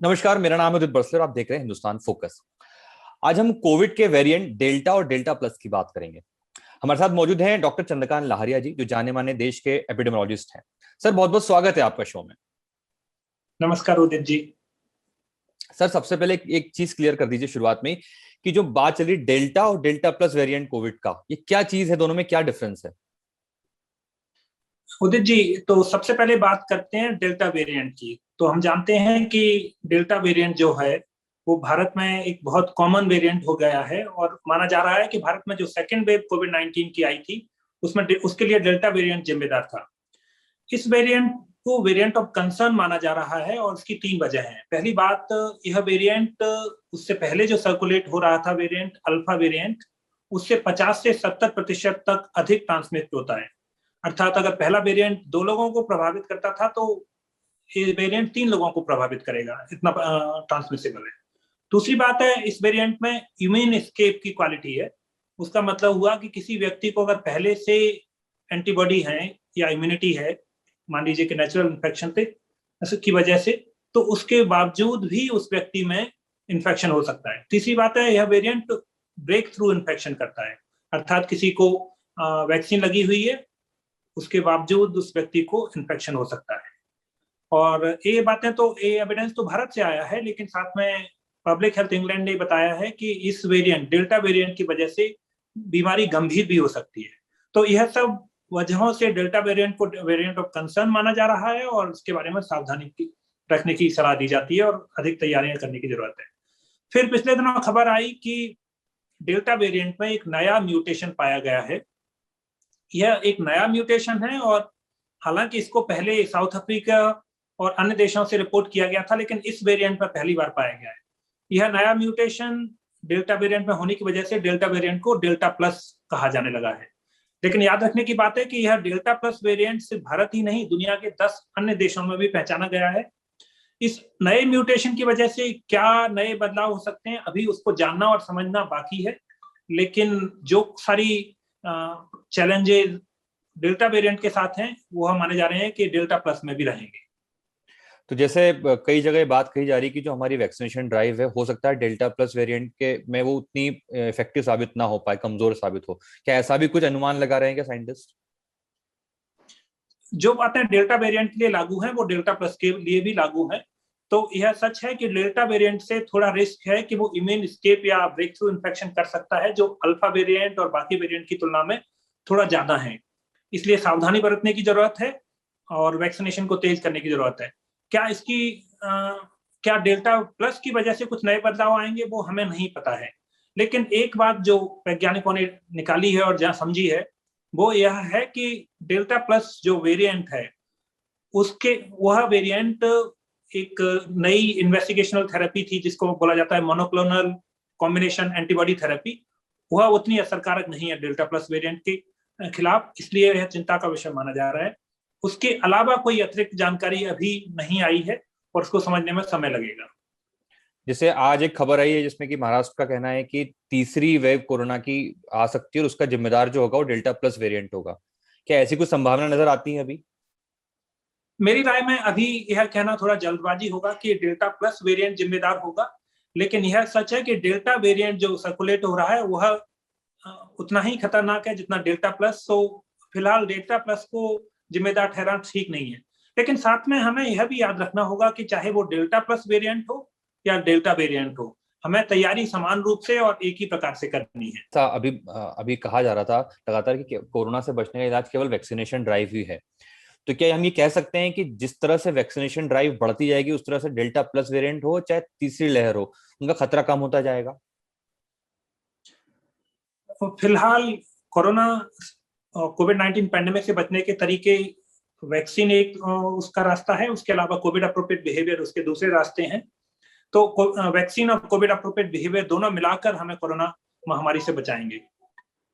नमस्कार, मेरा नाम है उदित बरसले और आप देख रहे हैं हिंदुस्तान फोकस। आज हम कोविड के वेरिएंट डेल्टा और डेल्टा प्लस की बात करेंगे। हमारे साथ मौजूद हैं डॉक्टर चंद्रकांत लाहरिया जी, जो जाने माने देश के एपिडेमियोलॉजिस्ट हैं। सर, बहुत बहुत स्वागत है आपका शो में। नमस्कार उदित जी। सर, सबसे पहले एक चीज क्लियर कर दीजिए शुरुआत में कि जो बात चली डेल्टा और डेल्टा प्लस वेरिएंट कोविड का, ये क्या चीज है, दोनों में क्या डिफरेंस है? उदित जी, तो सबसे पहले बात करते हैं डेल्टा वेरिएंट की। तो हम जानते हैं कि डेल्टा वेरिएंट जो है वो भारत में एक बहुत कॉमन वेरिएंट हो गया है और माना जा रहा है कि भारत में जो सेकेंड वेव कोविड-19 की आई थी उसमें उसके लिए डेल्टा वेरिएंट जिम्मेदार था। इस वेरिएंट को वेरिएंट ऑफ कंसर्न माना जा रहा है और उसकी तीन वजह है। पहली बात, यह वेरिएंट उससे पहले जो सर्कुलेट हो रहा था वेरिएंट अल्फा वेरिएंट, उससे 50 से 70% तक अधिक ट्रांसमिट होता है। अर्थात अगर पहला वेरिएंट 2 लोगों को प्रभावित करता था तो ये वेरिएंट 3 लोगों को प्रभावित करेगा, इतना ट्रांसमिसिबल है। दूसरी बात है, इस वेरिएंट में इम्यून एस्केप की क्वालिटी है। उसका मतलब हुआ कि किसी व्यक्ति को अगर पहले से एंटीबॉडी है या इम्यूनिटी है, मान लीजिए कि नेचुरल इन्फेक्शन से की वजह से, तो उसके बावजूद भी उस व्यक्ति में इन्फेक्शन हो सकता है। तीसरी बात है, यह वेरिएंट ब्रेक थ्रू इन्फेक्शन करता है। अर्थात किसी को वैक्सीन लगी हुई है, उसके बावजूद उस व्यक्ति को इन्फेक्शन हो सकता है। और ये बातें तो ये एविडेंस तो भारत से आया है, लेकिन साथ में पब्लिक हेल्थ इंग्लैंड ने बताया है कि इस वेरिएंट डेल्टा वेरिएंट की वजह से बीमारी गंभीर भी हो सकती है। तो यह सब वजहों से डेल्टा वेरिएंट को वेरिएंट ऑफ कंसर्न माना जा रहा है और उसके बारे में सावधानी रखने की सलाह दी जाती है और अधिक तैयारियां करने की जरूरत है। फिर पिछले दिनों खबर आई कि डेल्टा वेरिएंट में एक नया म्यूटेशन पाया गया है। यह एक नया म्यूटेशन है और हालांकि इसको पहले साउथ अफ्रीका और अन्य देशों से रिपोर्ट किया गया था, लेकिन इस वेरिएंट में पहली बार पाया गया है। यह नया म्यूटेशन डेल्टा वेरिएंट में होने की वजह से डेल्टा वेरिएंट को डेल्टा प्लस कहा जाने लगा है। लेकिन याद रखने की बात है कि यह डेल्टा प्लस वेरिएंट सिर्फ भारत ही नहीं, दुनिया के 10 अन्य देशों में भी पहचाना गया है। इस नए म्यूटेशन की वजह से क्या नए बदलाव हो सकते हैं, अभी उसको जानना और समझना बाकी है। लेकिन जो सारी चैलेंजेस डेल्टा वेरिएंट के साथ हैं वो हम माने जा रहे हैं कि डेल्टा प्लस में भी रहेंगे। तो जैसे कई जगह बात कही जा रही है कि जो हमारी वैक्सीनेशन ड्राइव है, हो सकता है डेल्टा प्लस वेरिएंट के में वो उतनी इफेक्टिव साबित ना हो पाए, कमजोर साबित हो। क्या ऐसा भी कुछ अनुमान लगा रहे हैं क्या साइंटिस्ट? जो बातें डेल्टा वेरिएंट के लिए लागू हैं वो डेल्टा प्लस के लिए भी लागू हैं। तो यह सच है कि डेल्टा वेरिएंट से थोड़ा रिस्क है कि वो इम्यून एस्केप या ब्रेक थ्रू इन्फेक्शन कर सकता है, जो अल्फा वेरिएंट और बाकी वेरिएंट की तुलना में थोड़ा ज्यादा है। इसलिए सावधानी बरतने की जरूरत है और वैक्सीनेशन को तेज करने की जरूरत है। क्या इसकी क्या डेल्टा प्लस की वजह से कुछ नए बदलाव आएंगे वो हमें नहीं पता है। लेकिन एक बात जो वैज्ञानिकों ने निकाली है और जहां समझी है वो यह है कि डेल्टा प्लस जो वेरिएंट है उसके वह वेरिएंट एक नई इन्वेस्टिगेशनल थेरेपी थी जिसको बोला जाता है मोनोक्लोनल कॉम्बिनेशन एंटीबॉडी थेरेपी। वह उतनी असरकारक नहीं है डेल्टा प्लस वेरिएंट के खिलाफ, इसलिए यह चिंता का विषय माना जा रहा है। उसके अलावा कोई अतिरिक्त जानकारी अभी नहीं आई है और उसको समझने में समय लगेगा। जैसे आज एक खबर आई है जिसमें कि महाराष्ट्र का कहना है कि तीसरी वेव कोरोना की आ सकती है और उसका जिम्मेदार जो होगा वो डेल्टा प्लस वेरिएंट होगा। क्या ऐसी कुछ संभावना नजर आती है अभी? मेरी राय में अभी यह कहना थोड़ा जल्दबाजी होगा कि डेल्टा प्लस वेरिएंट जिम्मेदार होगा, लेकिन यह सच है कि डेल्टा वेरिएंट जो सर्कुलेट हो रहा है वह उतना ही खतरनाक है जितना डेल्टा प्लस। तो फिलहाल डेल्टा प्लस को जिम्मेदार ठहराना ठीक नहीं है। लेकिन साथ में हमें यह भी याद रखना होगा कि चाहे वो डेल्टा प्लस वेरिएंट हो या डेल्टा वेरिएंट हो, हमें तैयारी समान रूप से और एक ही प्रकार से करनी है। अभी अभी कहा जा रहा था लगातार कि कोरोना से बचने का इलाज केवल वैक्सीनेशन ड्राइव ही है। तो क्या हम ये कह सकते हैं कि जिस तरह से वैक्सीनेशन ड्राइव बढ़ती जाएगी उस तरह से डेल्टा प्लस वेरिएंट हो चाहे तीसरी लहर हो, उनका खतरा कम होता जाएगा? फिलहाल कोरोना कोविड-19 पैंडेमिक से बचने के तरीके, वैक्सीन एक उसका रास्ता है, उसके अलावा कोविड अप्रोप्रिएट बिहेवियर उसके दूसरे रास्ते हैं। तो वैक्सीन और कोविड अप्रोप्रिएट बिहेवियर दोनों मिलाकर हमें कोरोना महामारी से बचाएंगे।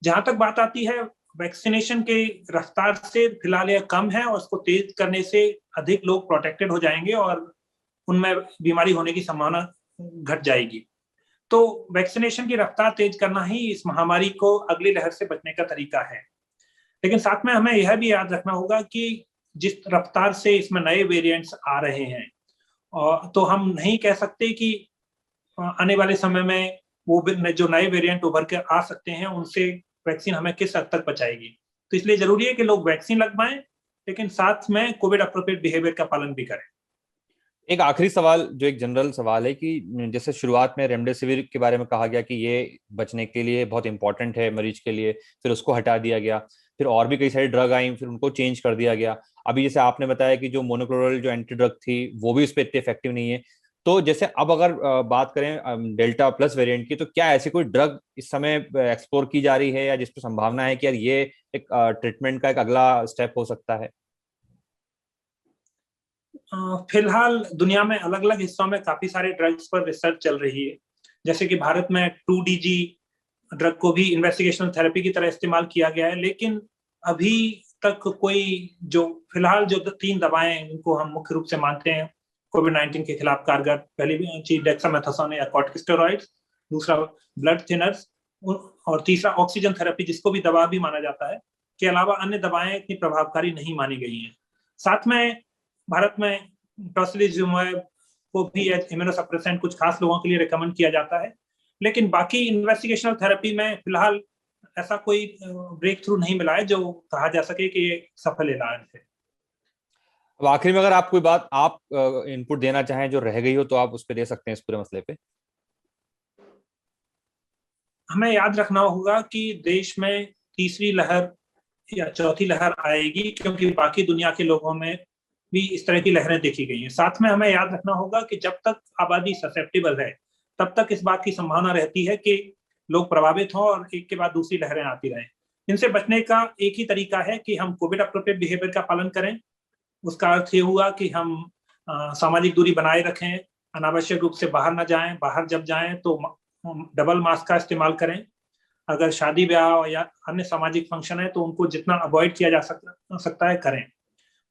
जहां तक बात आती है वैक्सीनेशन के रफ्तार से, फिलहाल यह कम है और उसको तेज करने से अधिक लोग प्रोटेक्टेड हो जाएंगे और उनमें बीमारी होने की संभावना घट जाएगी। तो वैक्सीनेशन की रफ्तार तेज करना ही इस महामारी को अगली लहर से बचने का तरीका है। लेकिन साथ में हमें यह भी याद रखना होगा कि जिस रफ्तार से इसमें नए वेरिएंट्स आ रहे हैं और तो हम नहीं कह सकते कि आने वाले समय में वो जो नए वेरिएंट उभर के आ सकते हैं उनसे वैक्सीन हमें किस हद तक बचाएगी। तो इसलिए जरूरी है कि लोग वैक्सीन लगवाएं, लेकिन साथ में कोविड अप्रोप्रिएट बिहेवियर का पालन भी करें। एक आखिरी सवाल, जो एक जनरल सवाल है कि जैसे शुरुआत में रेमडेसिविर के बारे में कहा गया कि ये बचने के लिए बहुत इंपॉर्टेंट है मरीज के लिए, फिर उसको हटा दिया गया, फिर और भी कई सारी ड्रग आई, फिर उनको चेंज कर दिया गया। अभी जैसे आपने बताया कि जो मोनोक्लोनल जो एंटी ड्रग थी वो भी उस पर इतनी इफेक्टिव नहीं है। तो जैसे अब अगर बात करें डेल्टा प्लस वेरिएंट की, तो क्या ऐसी कोई ड्रग इस समय एक्सप्लोर की जा रही है, या जिस पर संभावना है कि यार ये एक ट्रीटमेंट का एक अगला स्टेप हो सकता है? फिलहाल दुनिया में अलग अलग हिस्सों में काफी सारे ड्रग्स पर रिसर्च चल रही है। जैसे कि भारत में 2DG ड्रग को भी इन्वेस्टिगेशनल थेरेपी की तरह इस्तेमाल किया गया है, लेकिन अभी तक कोई जो फिलहाल जो 3 दवाएं इनको हम मुख्य रूप से मानते हैं कोविड-19 के खिलाफ कारगर, पहली चीज डेक्सामेथासोन या कॉर्टिकोस्टेरॉइड्स, दूसरा ब्लड थिनर्स, और तीसरा ऑक्सीजन थेरेपी जिसको भी दवा भी माना जाता है, के अलावा अन्य दवाएं इतनी प्रभावकारी नहीं मानी गई हैं। साथ में भारत में टोसिलिजुमैब को भी इम्यूनोसप्रेसेंट कुछ खास लोगों के लिए रिकमेंड किया जाता है, लेकिन बाकी इन्वेस्टिगेशनल थेरेपी में फिलहाल ऐसा कोई ब्रेक थ्रू नहीं मिला है जो कहा जा सके कि ये सफल इलाज है। अब आखिरी में अगर आप कोई बात आप इनपुट देना चाहें जो रह गई हो, तो आप उस पर दे सकते हैं इस पूरे मसले पे। हमें याद रखना होगा कि देश में तीसरी लहर या चौथी लहर आएगी, क्योंकि बाकी दुनिया के लोगों में भी इस तरह की लहरें देखी गई हैं। साथ में हमें याद रखना होगा कि जब तक आबादी ससेप्टेबल है, तब तक इस बात की संभावना रहती है कि लोग प्रभावित हों और एक के बाद दूसरी लहरें आती रहें। इनसे बचने का एक ही तरीका है कि हम कोविड अप्रोप्रिएट बिहेवियर का पालन करें। उसका अर्थ ये हुआ कि हम सामाजिक दूरी बनाए रखें, अनावश्यक रूप से बाहर न जाएं, बाहर जब जाएं तो डबल मास्क का इस्तेमाल करें। अगर शादी ब्याह या अन्य सामाजिक फंक्शन है तो उनको जितना अवॉइड किया जा सकता है करें।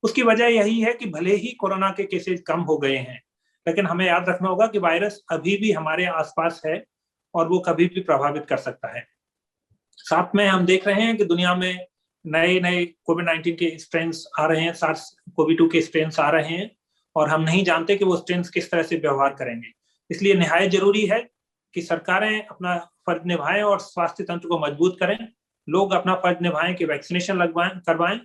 उसकी वजह यही है कि भले ही कोरोना के केसेस कम हो गए हैं, लेकिन हमें याद रखना होगा कि वायरस अभी भी हमारे आसपास है और वो कभी भी प्रभावित कर सकता है। साथ में हम देख रहे हैं कि दुनिया में नए नए कोविड-19 के स्ट्रेन्स आ रहे हैं, सार्स कोवी-2 के स्ट्रेन्स आ रहे हैं, और हम नहीं जानते कि वो स्ट्रेन्स किस तरह से व्यवहार करेंगे। इसलिए निहायत जरूरी है कि सरकारें अपना फर्ज निभाएं और स्वास्थ्य तंत्र को मजबूत करें। लोग अपना फर्ज निभाएं कि वैक्सीनेशन करवाएं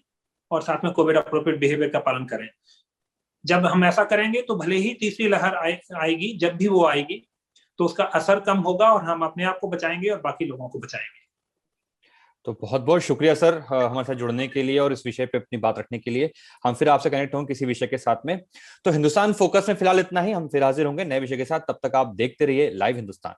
और साथ में कोविड अप्रोप्रिएट बिहेवियर का पालन करें। जब हम ऐसा करेंगे तो भले ही तीसरी लहर आएगी, जब भी वो आएगी तो उसका असर कम होगा और हम अपने आप को बचाएंगे और बाकी लोगों को बचाएंगे। तो बहुत बहुत शुक्रिया सर, हमारे साथ जुड़ने के लिए और इस विषय पे अपनी बात रखने के लिए। हम फिर आपसे कनेक्ट होंगे किसी विषय के साथ में। तो हिंदुस्तान फोकस में फिलहाल इतना ही, हम फिर हाजिर होंगे नए विषय के साथ। तब तक आप देखते रहिए लाइव हिंदुस्तान।